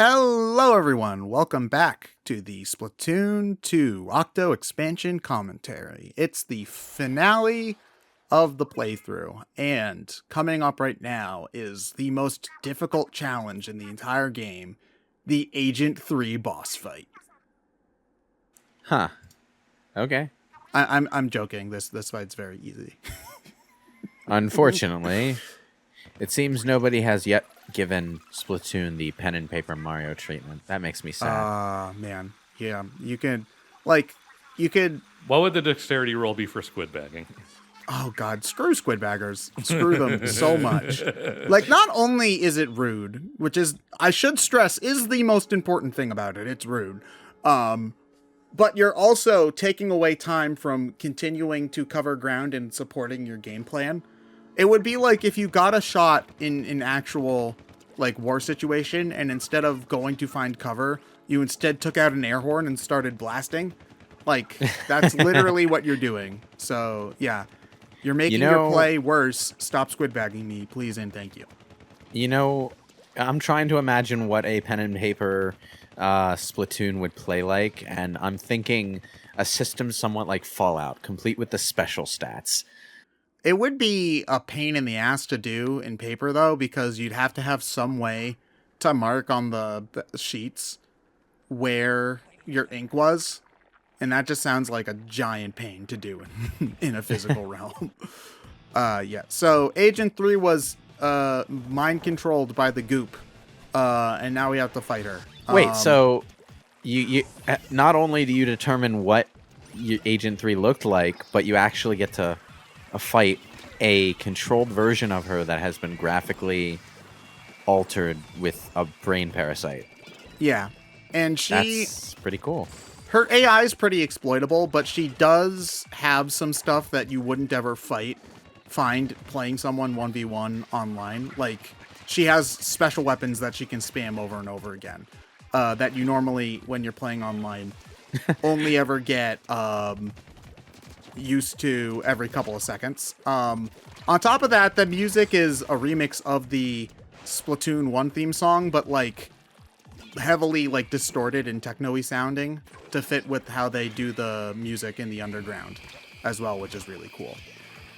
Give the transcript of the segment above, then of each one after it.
Hello, everyone. Welcome back to the Splatoon 2 Octo expansion commentary. It's the finale of the playthrough, and coming up right now is the most difficult challenge in the entire game, the Agent 3 boss fight. Huh. Okay. I'm joking. This fight's very easy. Unfortunately, it seems nobody has yet given Splatoon the pen and paper Mario treatment. That makes me sad. Man. Yeah, you could. What would the dexterity roll be for squid bagging? Oh god, screw squidbaggers. Screw them so much. Like, not only is it rude, which is, I should stress, is the most important thing about it. It's rude. But you're also taking away time from continuing to cover ground and supporting your game plan. It would be like if you got a shot in an actual, like, war situation, and instead of going to find cover, you instead took out an air horn and started blasting. Like, that's literally what you're doing. So, yeah. You're making your play worse. Stop squidbagging me, please and thank you. You know, I'm trying to imagine what a pen and paper Splatoon would play like, and I'm thinking a system somewhat like Fallout, complete with the special stats. It would be a pain in the ass to do in paper, though, because you'd have to have some way to mark on the sheets where your ink was. And that just sounds like a giant pain to do in a physical realm. Yeah. So Agent 3 was mind controlled by the goop. And now we have to fight her. Wait, so you not only do you determine what Agent 3 looked like, but you actually get to fight a controlled version of her that has been graphically altered with a brain parasite. Yeah. And That's pretty cool. Her AI is pretty exploitable, but she does have some stuff that you wouldn't ever find playing someone 1v1 online. Like, she has special weapons that she can spam over and over again. That you normally, when you're playing online, only ever get used to every couple of seconds. On top of that, the music is a remix of the Splatoon 1 theme song, but like heavily like distorted and techno-y sounding to fit with how they do the music in the underground as well, which is really cool.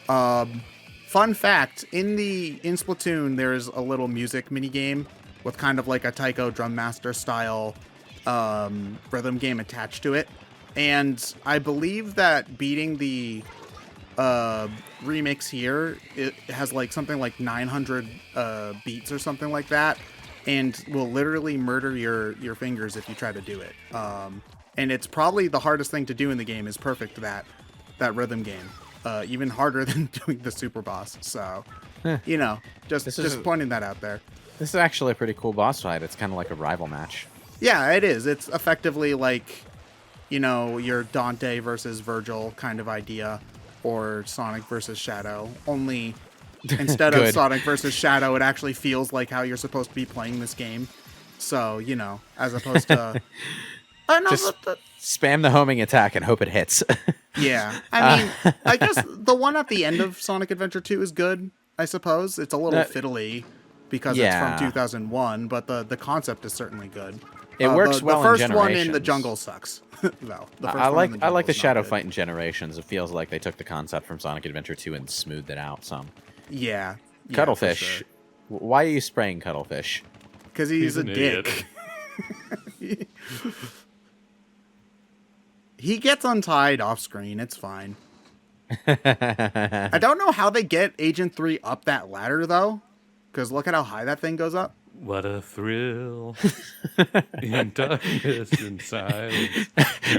Fun fact, in Splatoon there's a little music minigame with kind of like a Taiko Drum Master style rhythm game attached to it, and I believe that beating the remix here, it has like something like 900 beats or something like that, and will literally murder your fingers if you try to do it. And it's probably the hardest thing to do in the game is perfect that rhythm game. Even harder than doing the super boss. So, you know, just pointing that out there. This is actually a pretty cool boss fight. It's kind of like a rival match. Yeah, it is. It's effectively like, you know, your Dante versus Virgil kind of idea, or Sonic versus Shadow. Only instead of Sonic versus Shadow, it actually feels like how you're supposed to be playing this game. So, you know, as opposed to... Just spam the homing attack and hope it hits. Yeah. I mean, I guess the one at the end of Sonic Adventure 2 is good, I suppose. It's a little fiddly because it's from 2001, but the concept is certainly good. It works well in Generations. The first one in the jungle sucks. No, I like the shadow fight in Generations. It feels like they took the concept from Sonic Adventure 2 and smoothed it out some. Yeah. Cuttlefish. Sure. Why are you spraying Cuttlefish? Because he's a dick. He gets untied off screen. It's fine. I don't know how they get Agent 3 up that ladder, though. Because look at how high that thing goes up. What a thrill. In darkness and silence.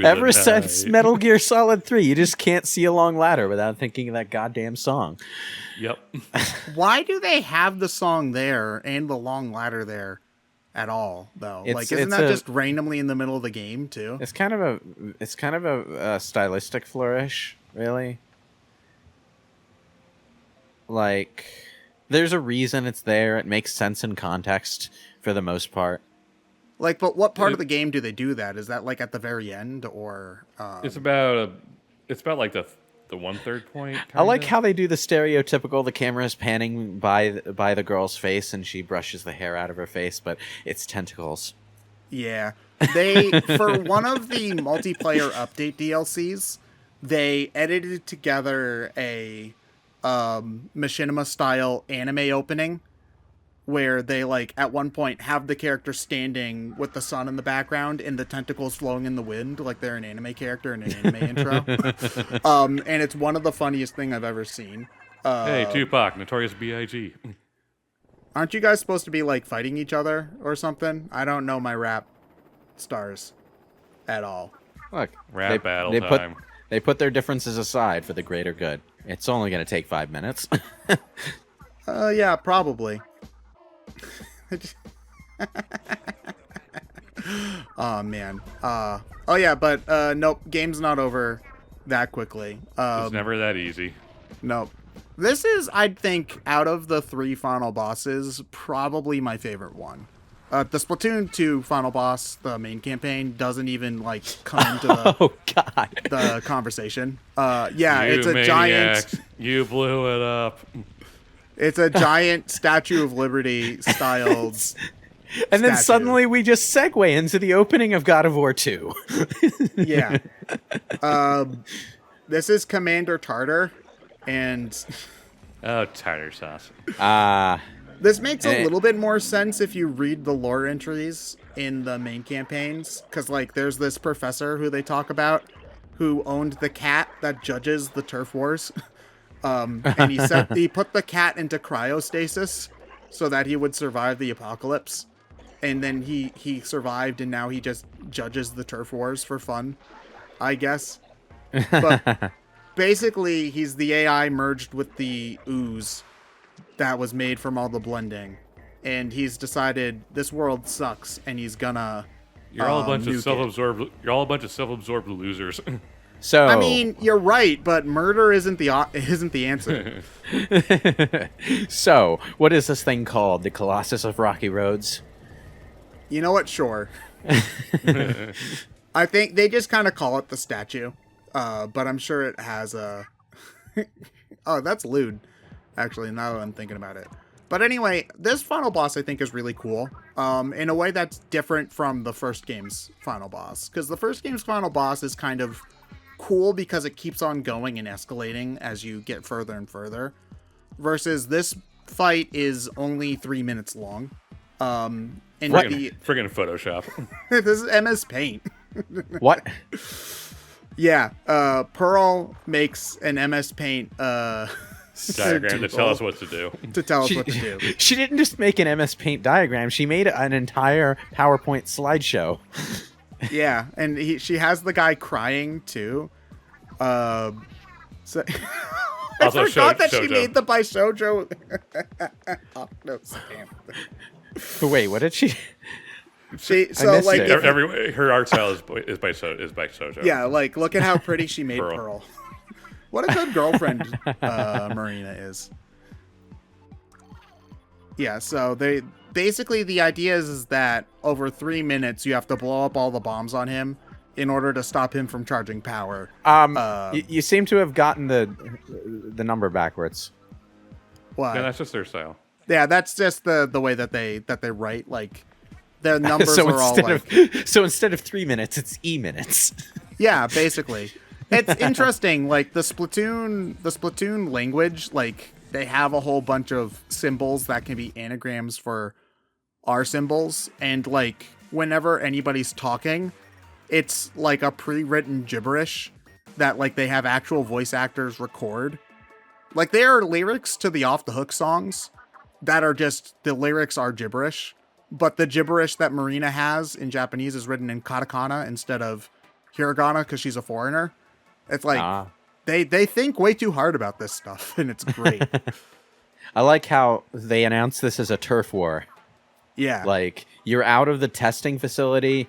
Ever since Metal Gear Solid 3, you just can't see a long ladder without thinking of that goddamn song. Yep. Why do they have the song there and the long ladder there at all, though? Isn't that just randomly in the middle of the game, too? It's kind of a stylistic flourish, really. Like, there's a reason it's there. It makes sense in context for the most part. Like, but what part of the game do they do that? Is that like at the very end, or? It's about like the 1/3 point. Kinda. I like how they do the stereotypical. The camera is panning by the girl's face, and she brushes the hair out of her face, but it's tentacles. Yeah. They, for one of the multiplayer update DLCs, they edited together a machinima style anime opening where they like at one point have the character standing with the sun in the background and the tentacles flowing in the wind like they're an anime character in an anime intro. And it's one of the funniest thing I've ever seen. Hey, Tupac, Notorious B.I.G. Aren't you guys supposed to be like fighting each other or something? I don't know my rap stars at all. Look, Rap battle time. They put their differences aside for the greater good. It's only going to take 5 minutes. Yeah, probably. Oh man. Oh yeah, but nope, game's not over that quickly. It's never that easy. Nope. This is, I'd think, out of the 3 final bosses, probably my favorite one. The Splatoon 2 final boss, the main campaign, doesn't even like come into the conversation. Yeah, You it's a maniacs, giant. You blew it up. It's a giant Statue of Liberty styled. And then statue. suddenly we just segue into the opening of God of War 2. Yeah. This is Commander Tartar, and Oh, tartar sauce. this makes a little bit more sense if you read the lore entries in the main campaigns, because like there's this professor who they talk about who owned the cat that judges the turf wars. And he put the cat into cryostasis so that he would survive the apocalypse. And then he survived, and now he just judges the turf wars for fun, I guess. But basically, he's the AI merged with the ooze that was made from all the blending. And he's decided this world sucks, and he's gonna You're all a bunch of nuke it. self-absorbed. You're all a bunch of self-absorbed losers. So I mean, you're right, but murder isn't the answer. So, what is this thing called? The Colossus of Rocky Roads? You know what? Sure. I think they just kind of call it the statue, but I'm sure it has a. Oh, that's lewd. Actually, now that I'm thinking about it. But anyway, this final boss I think is really cool. In a way that's different from the first game's final boss, because the first game's final boss is kind of cool because it keeps on going and escalating as you get further and further, versus this fight is only 3 minutes long. And Friggin' Photoshop. this is MS Paint. What? Yeah, Pearl makes an MS Paint Diagram to tell us what to do. to tell us what to do. She didn't just make an MS Paint diagram. She made an entire PowerPoint slideshow. Yeah, and she has the guy crying too. So I Also forgot that she Shoujo. made the by Shoujo. Octo scam. Wait, what did she? So missed like it. Her art style is by Shoujo. yeah, like look at how pretty she made Pearl. Pearl. What a good girlfriend Marina is. Yeah, so they basically the idea is that over 3 minutes you have to blow up all the bombs on him in order to stop him from charging power. You seem to have gotten the number backwards. Why? Yeah, that's just their style. Yeah, that's just the way that they write. Like the numbers so are all instead so instead of 3 minutes, it's minutes. yeah, basically. It's interesting. Like the Splatoon language, like they have a whole bunch of symbols that can be anagrams for our symbols, and like whenever anybody's talking, it's like a pre-written gibberish that like they have actual voice actors record. Like there are lyrics to the Off the Hook songs that are just the lyrics are gibberish, but the gibberish that Marina has in Japanese is written in katakana instead of hiragana because she's a foreigner. It's like they think way too hard about this stuff, and it's great. I like how they announced this as a turf war. Yeah. Like, you're out of the testing facility,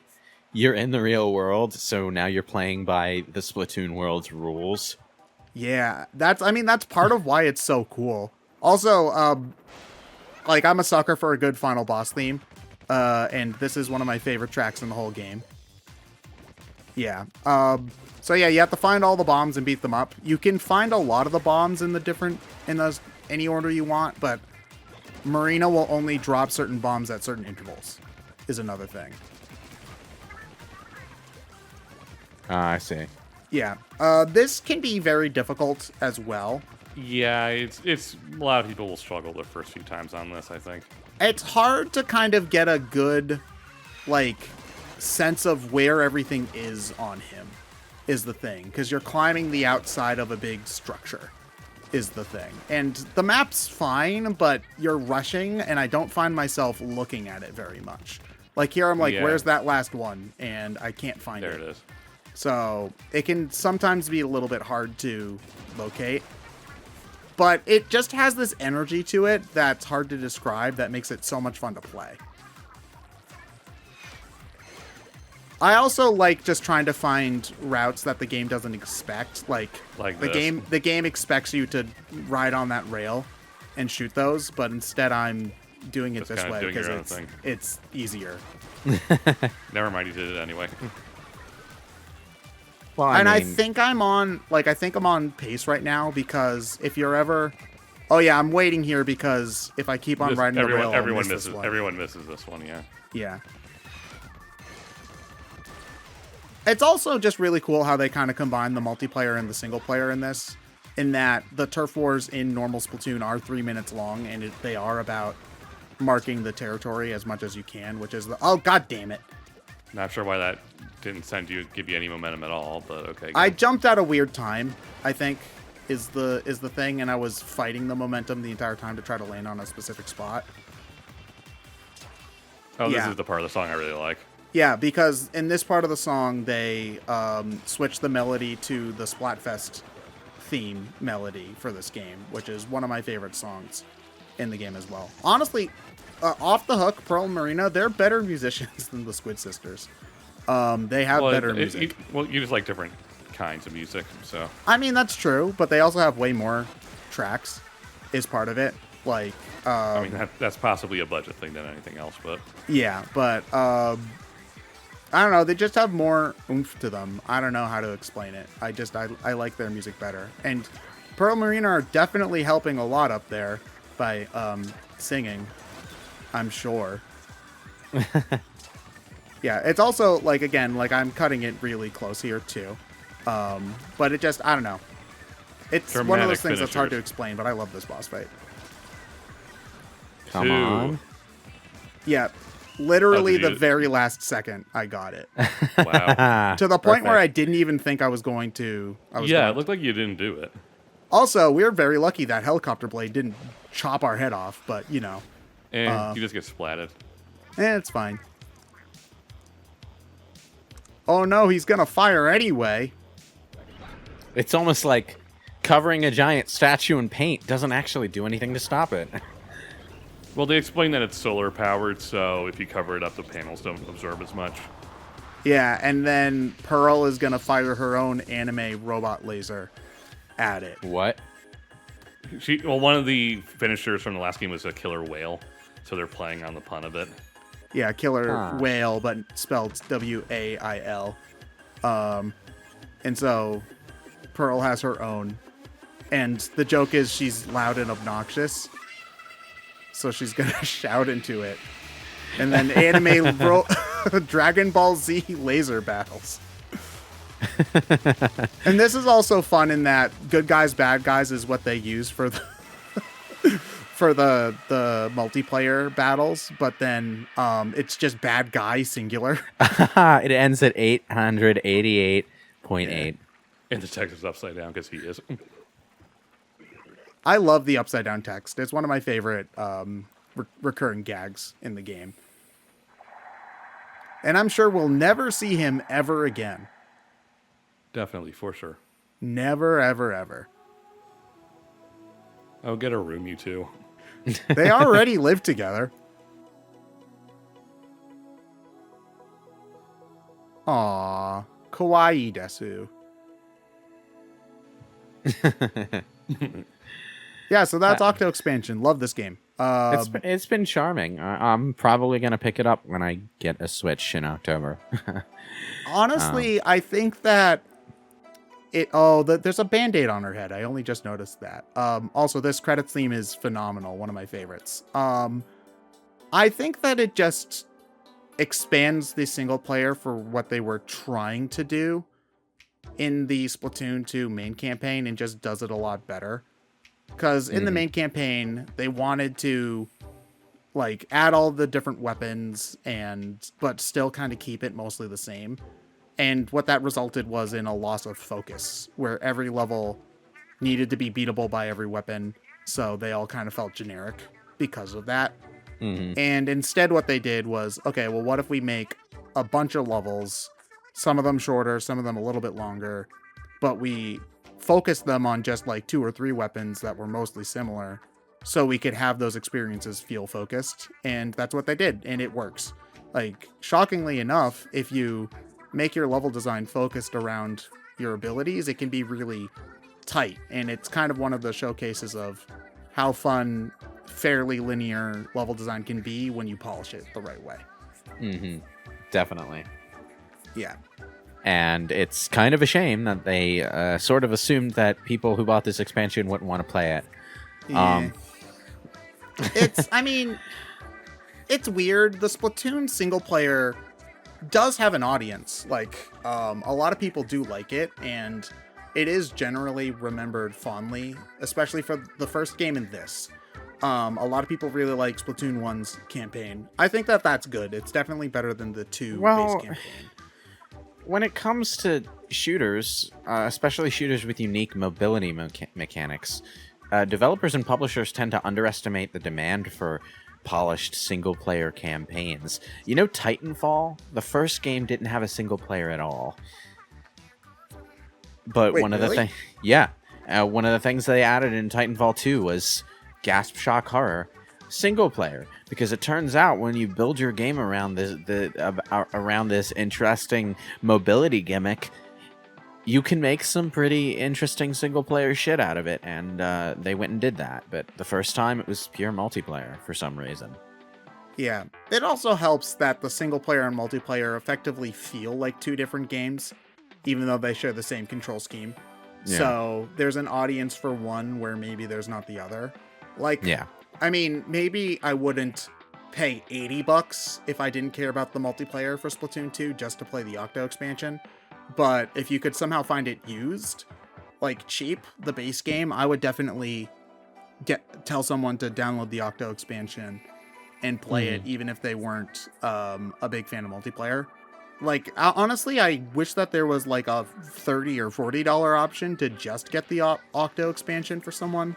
you're in the real world, so now you're playing by the Splatoon world's rules. Yeah, that's part of why it's so cool. Also, like I'm a sucker for a good final boss theme, and this is one of my favorite tracks in the whole game. Yeah. So yeah, you have to find all the bombs and beat them up. You can find a lot of the bombs in any order you want, but Marina will only drop certain bombs at certain intervals, is another thing. I see. Yeah. This can be very difficult as well. Yeah, it's a lot of people will struggle the first few times on this, I think. It's hard to kind of get a good, like, sense of where everything is on him, is the thing. Because you're climbing the outside of a big structure, is the thing. And the map's fine, but you're rushing, and I don't find myself looking at it very much. Like, here I'm like, where's that last one? And I can't find it. There it is. So it can sometimes be a little bit hard to locate. But it just has this energy to it that's hard to describe that makes it so much fun to play. I also like just trying to find routes that the game doesn't expect. Like the game expects you to ride on that rail and shoot those, but instead I'm doing it this way because it's easier. Never mind, you did it anyway. Well, I think I'm on pace right now because if you're ever, I'm waiting here because if I keep on riding the rail, everyone misses this one. Yeah. It's also just really cool how they kind of combine the multiplayer and the single player in this, in that the turf wars in normal Splatoon are 3 minutes long, and they are about marking the territory as much as you can, which is god damn it. Not sure why that didn't give you any momentum at all, but okay. I jumped at a weird time, I think, is the thing, and I was fighting the momentum the entire time to try to land on a specific spot. Oh, this is the part of the song I really like. Yeah, because in this part of the song, they switch the melody to the Splatfest theme melody for this game, which is one of my favorite songs in the game as well. Honestly, off the hook, Pearl and Marina, they're better musicians than the Squid Sisters. They have better music. You just like different kinds of music, so. I mean, that's true, but they also have way more tracks, is part of it. Like, I mean, that's possibly a budget thing than anything else, but. Yeah, but, I don't know, they just have more oomph to them. I don't know how to explain it. I like their music better. And Pearl and Marina are definitely helping a lot up there by, singing, I'm sure. Yeah, it's also, like, again, like, I'm cutting it really close here, too. But it just, I don't know. It's Dramatic one of those things finishers. that's hard to explain, but I love this boss fight. Come on. Yeah, literally the very last second, I got it. Wow. To the point where I didn't even think I was going to. It looked like you didn't do it. Also, we were very lucky that helicopter blade didn't chop our head off, but, you know. And you just get splatted. It's fine. Oh no, he's gonna fire anyway. It's almost like covering a giant statue in paint doesn't actually do anything to stop it. Well, they explain that it's solar powered, so if you cover it up, the panels don't absorb as much. Yeah, and then Pearl is gonna fire her own anime robot laser at it. What? One of the finishers from the last game was a killer whale, so they're playing on the pun of it. Yeah, killer whale, but spelled W-A-I-L. And so Pearl has her own. And the joke is she's loud and obnoxious. So she's going to shout into it. And then anime Dragon Ball Z laser battles. And this is also fun in that good guys, bad guys is what they use for the the multiplayer battles, but then it's just bad guy singular. It ends at 888.8. And the text is upside down because he is. I love the upside down text. It's one of my favorite recurring gags in the game. And I'm sure we'll never see him ever again. Definitely, for sure. Never, ever, ever. Oh, get a room, you two. They already live together. Aww. Kawaii desu. Yeah, so that's Octo expansion. Love this game. It's been charming. I'm probably going to pick it up when I get a Switch in October. Honestly, I think that there's a Band-Aid on her head. I only just noticed that. Also, this credits theme is phenomenal. One of my favorites. I think that it just expands the single player for what they were trying to do in the Splatoon 2 main campaign and just does it a lot better. Because in the main campaign, they wanted to like add all the different weapons but still kind of keep it mostly the same. And what that resulted was in a loss of focus, where every level needed to be beatable by every weapon, so they all kind of felt generic because of that. And instead what they did was, okay, well, what if we make a bunch of levels, some of them shorter, some of them a little bit longer, but we focused them on just like 2 or 3 weapons that were mostly similar, so we could have those experiences feel focused. And that's what they did, and it works. Like, shockingly enough, if you make your level design focused around your abilities, it can be really tight, and it's kind of one of the showcases of how fun fairly linear level design can be when you polish it the right way. Definitely. Yeah. And it's kind of a shame that they sort of assumed that people who bought this expansion wouldn't want to play it. Yeah. It's weird. The Splatoon single player does have an audience. Like, a lot of people do like it, and it is generally remembered fondly, especially for the first game in this. A lot of people really like Splatoon 1's campaign. I think that that's good. It's definitely better than the 2 base campaign. When it comes to shooters, especially shooters with unique mobility mechanics, developers and publishers tend to underestimate the demand for polished single-player campaigns. You know, Titanfall, the first game didn't have a single player at all. But Wait, one of really? one of the things they added in Titanfall 2 was gasp shock horror single player, because it turns out when you build your game around this interesting mobility gimmick, you can make some pretty interesting single player shit out of it, and they went and did that. But the first time it was pure multiplayer for some reason. Yeah. It also helps that the single player and multiplayer effectively feel like 2 different games, even though they share the same control scheme. Yeah. So there's an audience for one where maybe there's not the other. Like, Yeah. I mean, maybe I wouldn't pay $80 if I didn't care about the multiplayer for Splatoon 2 just to play the Octo expansion. But if you could somehow find it used, like cheap, the base game, I would definitely tell someone to download the Octo expansion and play it, even if they weren't a big fan of multiplayer. Like, honestly, I wish that there was like a $30 or $40 option to just get the Octo expansion for someone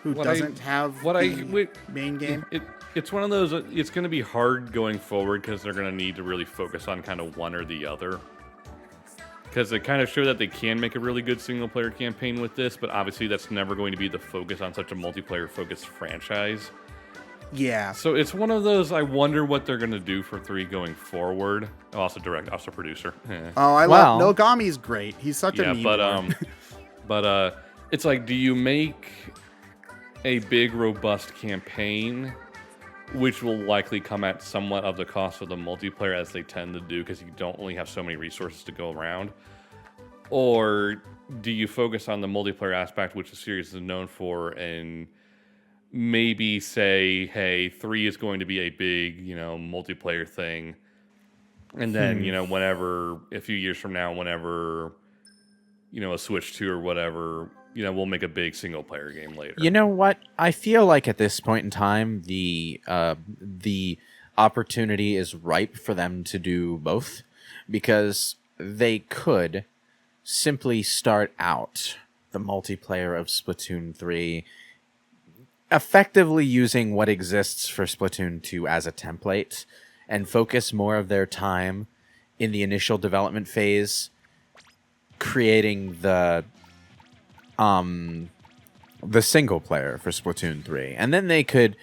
who doesn't have the main game. It's one of those, it's going to be hard going forward because they're going to need to really focus on kind of one or the other. Because they kind of show that they can make a really good single-player campaign with this, but obviously that's never going to be the focus on such a multiplayer-focused franchise. Yeah. So it's one of those, I wonder what they're going to do for 3 going forward. Also also producer. Oh, I love Nogami's great. He's such a meme. But it's like, do you make a big, robust campaign, which will likely come at somewhat of the cost of the multiplayer, as they tend to do, because you don't only have so many resources to go around? Or do you focus on the multiplayer aspect, which the series is known for, and maybe say, hey, 3 is going to be a big, multiplayer thing, and then, whenever, a few years from now, whenever, a Switch 2 or whatever, we'll make a big single-player game later. You know what? I feel like at this point in time, the opportunity is ripe for them to do both, because they could simply start out the multiplayer of Splatoon 3 effectively using what exists for Splatoon 2 as a template, and focus more of their time in the initial development phase creating the single player for Splatoon 3. And then they could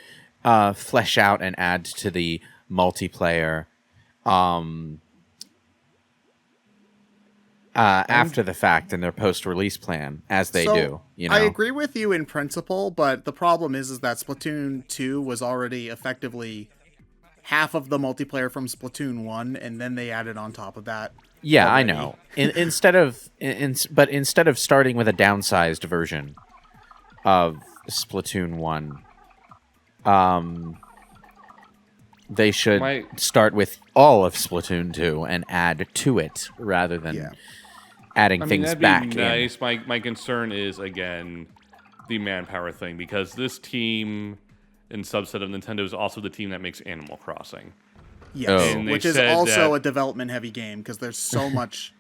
flesh out and add to the multiplayer after the fact in their post-release plan, as they do. I agree with you in principle, but the problem is that Splatoon 2 was already effectively half of the multiplayer from Splatoon 1, and then they added on top of that. Yeah, already. I know. Instead of starting with a downsized version of Splatoon 1, they should start with all of Splatoon 2 and add to it rather than adding I mean, things that'd back be nice. My concern is, again, the manpower thing, because this team and subset of Nintendo is also the team that makes Animal Crossing. Yes, Oh. And they which is said also that- a development-heavy game because there's so much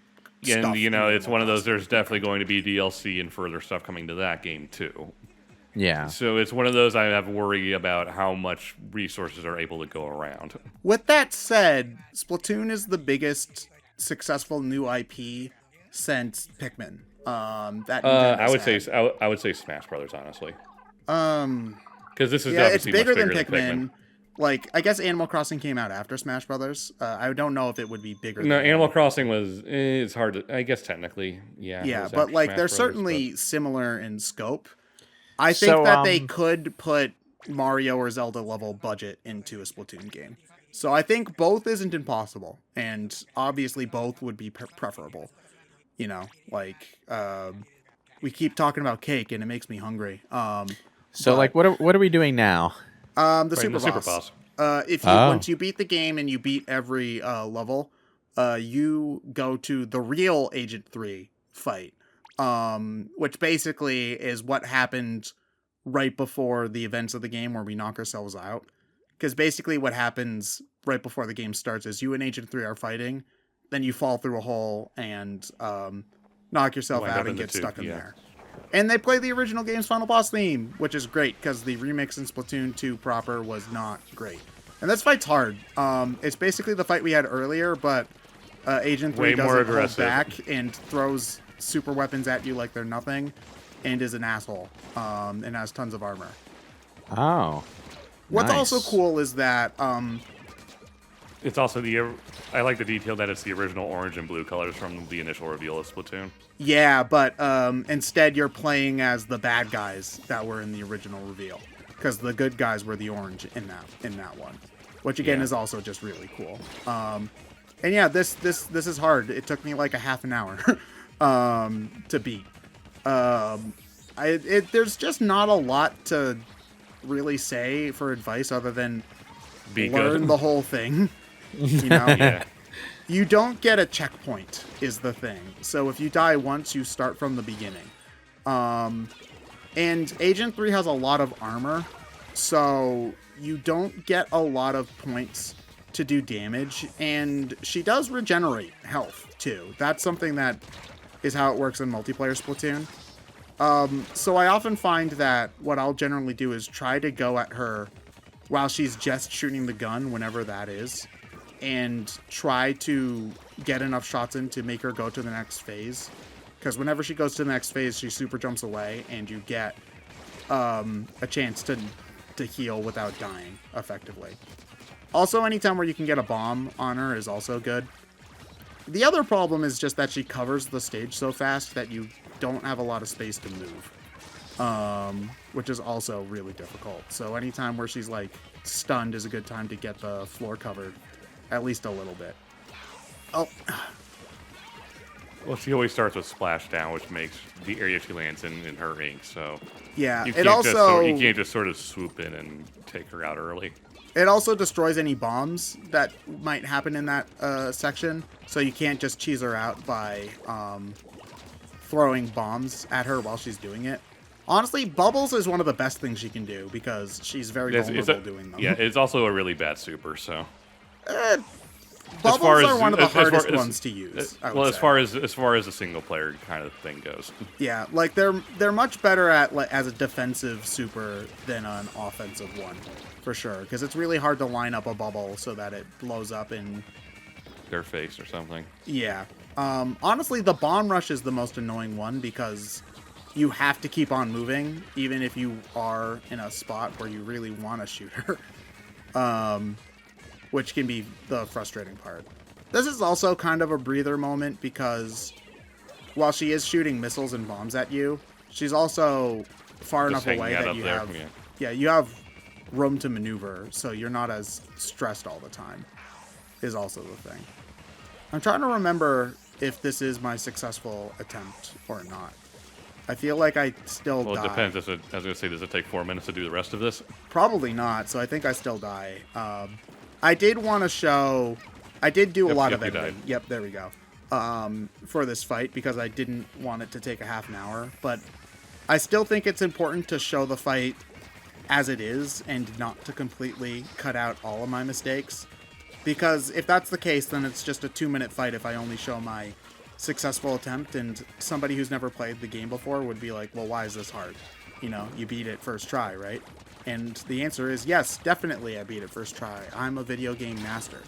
stuff. And, you in know, it's Animal one of those, Crossing. there's definitely going to be DLC and further stuff coming to that game, too. in. Yeah. So it's one of those I have worry about how much resources are able to go around. With that said, Splatoon is the biggest successful new IP since Pikmin. That Nintendo's had. I would say Smash Brothers, honestly, Um, because this is yeah, it's obviously bigger much than bigger Pikmin. Like, I guess Animal Crossing came out after Smash Brothers. I don't know if it would be bigger. No, than Animal Crossing was. It's hard to. I guess technically, yeah. it Yeah, was but after like Smash they're Brothers, certainly similar in scope. I think So, that they could put Mario or Zelda level budget into a Splatoon game. So I think both isn't impossible, and obviously both would be preferable. You know, like we keep talking about cake, and it makes me hungry. So, but, like, what are we doing now? the Right, super the boss. Super Boss. If you Oh. once you beat the game and you beat every level, you go to the real Agent 3 fight, which basically is what happened right before the events of the game where we knock ourselves out. Because basically what happens right before the game starts is you and Agent 3 are fighting, then you fall through a hole and knock yourself Wind out up and in the get tube, stuck in yeah. there. And they play the original game's final boss theme, which is great because the remix in Splatoon 2 proper was not great. And this fight's hard. It's basically the fight we had earlier, but Agent 3 Way more doesn't hold aggressive. back and throws super weapons at you like they're nothing, and is an asshole, and has tons of armor. Oh. What's nice. also cool is that It's also the. I like the detail that it's the original orange and blue colors from the initial reveal of Splatoon. yeah, but instead you're playing as the bad guys that were in the original reveal, because the good guys were the orange in that one, which again Yeah. is also just really cool. And yeah, this is hard. It took me like a half an hour to beat. There's just not a lot to really say for advice other than Be learn good. the whole thing. You know, Yeah. you don't get a checkpoint is the thing. So if you die once, you start from the beginning. And Agent 3 has a lot of armor, so you don't get a lot of points to do damage, and she does regenerate health too. That's something that is how it works in multiplayer Splatoon. So I often find that what I'll generally do is try to go at her while she's just shooting the gun, whenever that is, and try to get enough shots in to make her go to the next phase. Because whenever she goes to the next phase, she super jumps away, and you get a chance to heal without dying, effectively. Also, anytime where you can get a bomb on her is also good. The other problem is just that she covers the stage so fast that you don't have a lot of space to move, which is also really difficult. So anytime where she's like stunned is a good time to get the floor covered, at least a little bit. Oh, Well, she always starts with splashdown, which makes the area she lands in her ink. So yeah. you It can't also you can't just sort of swoop in and take her out early. it also destroys any bombs that might happen in that section. So you can't just cheese her out by throwing bombs at her while she's doing it. Honestly, bubbles is one of the best things she can do because she's very vulnerable doing them. Yeah, it's also a really bad super. So Bubbles are one of the hardest ones to use. I would well, say. as far as a single player kind of thing goes. Yeah, like they're much better at like as a defensive super than an offensive one, for sure. Because it's really hard to line up a bubble so that it blows up in. Their face or something. Yeah. Honestly, the bomb rush is the most annoying one because you have to keep on moving, even if you are in a spot where you really want to shoot her. Which can be the frustrating part. This is also kind of a breather moment because while she is shooting missiles and bombs at you, she's also far Just enough away hanging out that up you there, have yeah. you have room to maneuver, so you're not as stressed all the time. Is also the thing. I'm trying to remember if this is my successful attempt or not. I feel like I still Well, die. it depends. I was going to say, does it take 4 minutes to do the rest of this? Probably not, so I think I still die. I did want to show... I did do a Yep, lot yep, of you editing. died. Yep, there we go. for this fight because I didn't want it to take a half an hour, but I still think it's important to show the fight as it is and not to completely cut out all of my mistakes. Because if that's the case, then it's just a 2-minute fight if I only show my successful attempt, and somebody who's never played the game before would be like, well, why is this hard? You know, you beat it first try, right? And the answer is yes, definitely I beat it first try. I'm a video game master.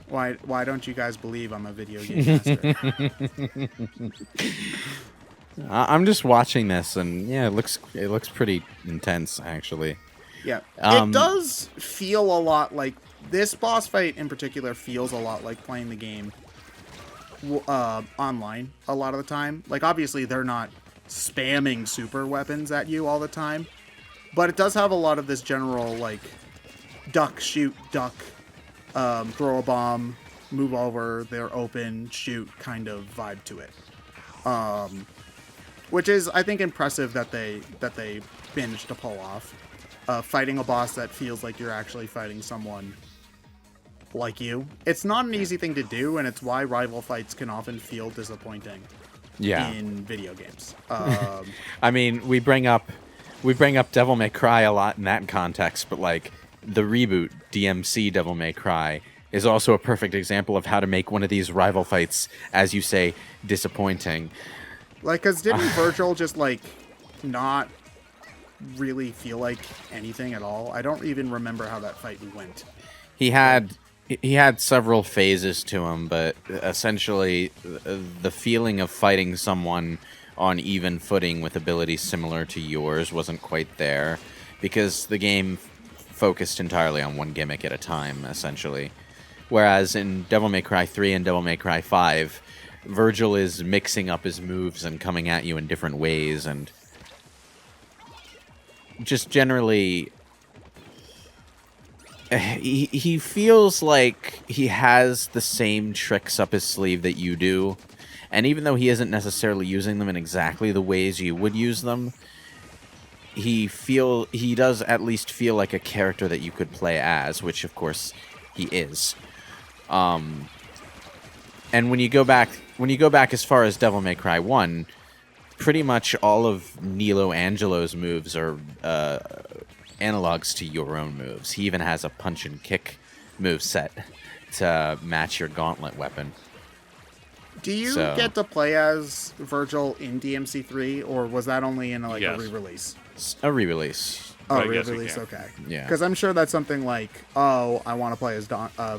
Why don't you guys believe I'm a video game master? I'm just watching this, and yeah, it looks pretty intense, actually. Yeah, it does feel a lot like this boss fight in particular feels a lot like playing the game online a lot of the time. Like, obviously, they're not spamming super weapons at you all the time, but it does have a lot of this general, like, duck, shoot, duck, throw a bomb, move over, they're open, shoot kind of vibe to it. Which is, I think, impressive that they managed to pull off. Fighting a boss that feels like you're actually fighting someone like you. It's not an easy thing to do, and it's why rival fights can often feel disappointing in video games. I mean, we bring up Devil May Cry a lot in that context, but like the reboot DMC Devil May Cry is also a perfect example of how to make one of these rival fights, as you say, disappointing. Like, because didn't Virgil just, like, not really feel like anything at all? I don't even remember how that fight went. He had several phases to him, but essentially the feeling of fighting someone on even footing with abilities similar to yours wasn't quite there, because the game focused entirely on one gimmick at a time, essentially. Whereas in Devil May Cry 3 and Devil May Cry 5, Virgil is mixing up his moves and coming at you in different ways, and just generally he feels like he has the same tricks up his sleeve that you do, and even though he isn't necessarily using them in exactly the ways you would use them, he does at least feel like a character that you could play as, which of course he is. And when you go back as far as Devil May Cry 1, pretty much all of Nilo Angelo's moves are analogs to your own moves. He even has a punch and kick move set to match your gauntlet weapon. Do you get to play as Virgil in DMC3, or was that only in a re-release? A re-release. Oh, re-release, okay. Yeah. Because I'm sure that's something like, oh, I want to play as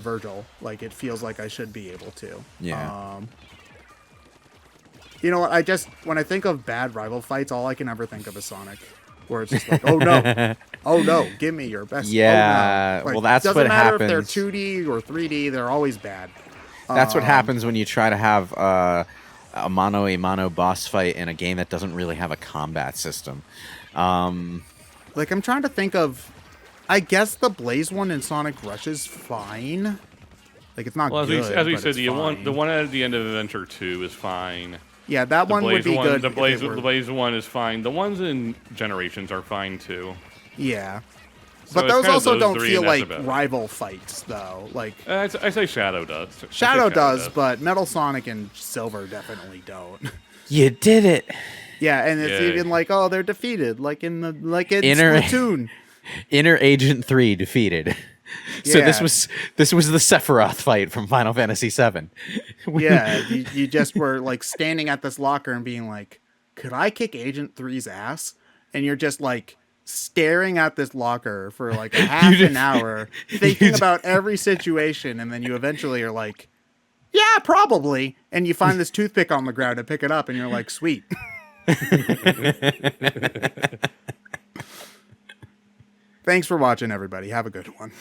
Virgil. Like, it feels like I should be able to. Yeah. You know what? When I think of bad rival fights, all I can ever think of is Sonic. Where it's just like, oh no, oh no, give me your best. Yeah, oh, no. Like, well, that's what happens. Doesn't matter if happens. they're 2D or 3D, they're always bad. That's what happens when you try to have a mano-a-mano boss fight in a game that doesn't really have a combat system. Like, I'm trying to think of, I guess the Blaze one in Sonic Rush is fine. Like, it's not good, as we but said, it's fine. the one at the end of Adventure 2 is fine. Yeah, that one would be good. The Blaze one is fine. The ones in Generations are fine too. Yeah. So but those also don't three, feel and like that's about it. rival fights, though. Like, I say Shadow does. Shadow does, but Metal Sonic and Silver definitely don't. You did it. Yeah, and it's even like, oh, they're defeated, like in Splatoon. Inner Agent 3 defeated. So Yeah. this was the Sephiroth fight from Final Fantasy VII. Yeah, you just were like standing at this locker and being like, could I kick Agent 3's ass? And you're just like staring at this locker for like a half an hour, thinking about every situation, and then you eventually are like, yeah, probably. And you find this toothpick on the ground and pick it up, and you're like, sweet. Thanks for watching, everybody. Have a good one.